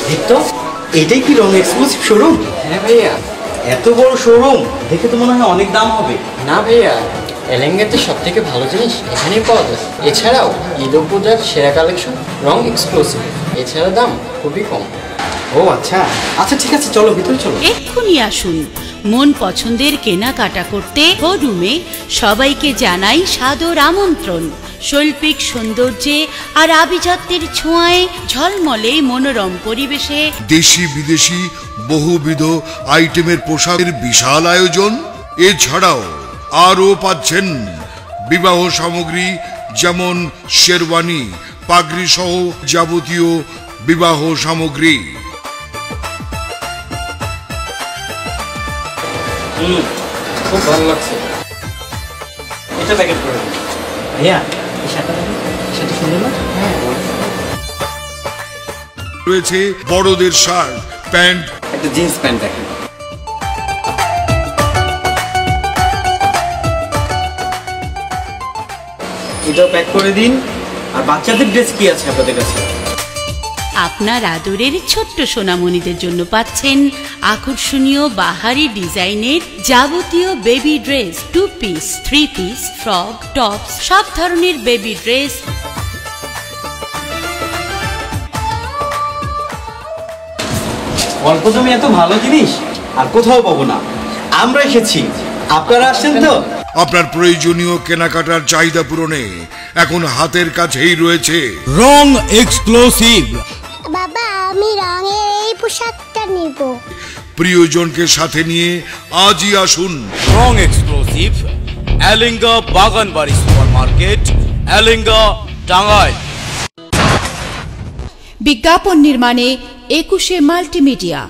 দীপ্ত, এটাই কি রং exclusive showroom? হ্যাঁ ভাইয়া। এত বড় শোরুম দেখে তো মনে হয় অনেক দাম হবে। না ভাইয়া, এলেঙ্গাতে সব থেকে ভালো জিনিস এখানেই পাওয়া যায়। এছাড়াও ঈদ পূজার সেরা কালেকশন রং এক্সক্লুসিভ, এছাড়া দাম খুবই কম। ও আচ্ছা আচ্ছা, ঠিক আছে, চলো ভিতরে চলো। এক্ষুনি আসুন মন পছন্দের কেনাকাটা করতে শোরুমে। সবাইকে জানাই সাদর আমন্ত্রণ। শৈল্পিক সৌন্দর্যে আর আভিজাত্যের ছোঁয়ায় ঝলমলে মনোরম পরিবেশে দেশি বিদেশি বহুবিধ আইটেমের পোশাকের বিশাল আয়োজন। এছাড়াও আরও পাচ্ছেন বিবাহ সামগ্রী, যেমন শেরওয়ানি, পাগড়ি সহ যাবতীয় বিবাহ সামগ্রী। খুব ভালো লাগছে। এটা প্যাকেট করে দিন। ভাইয়া, এই শার্টটা সুন্দর না? হ্যাঁ, রয়েছে বড়দের শার্ট, প্যান্ট, একটা জিন্স প্যান্ট দেখেন। এটাও প্যাক করে দিন। আর বাচ্চাদের ড্রেস কি আছে আপনাদের কাছে? আপনার আদরের ছোট্ট সোনামণিদের জন্য পাচ্ছেন আকর্ষণীয় বাহারি ডিজাইনের যাবতীয় baby dress, 2 piece, 3 piece, frock, tops, সব ধরনের বেবি ড্রেস। অল্প দামে এত ভালো জিনিস আর কোথাও পাবো না। আমরা এসেছি, আপনারা আসছেন তো? আপনার প্রয়োজনীয় কেনাকাটার চাহিদা পূরণে এখন হাতের কাছেই রয়েছে রং এক্সক্লুসিভ। বাবা, আমি রঙের এই পোশাকটা নিব। প্রিয়জনকে সাথে নিয়ে আজই আসুন Rang exclusive, Elenga Baganbari super market, Elenga, Tangail. বিজ্ঞাপন নির্মাণে 21 মাল্টিমিডিয়া।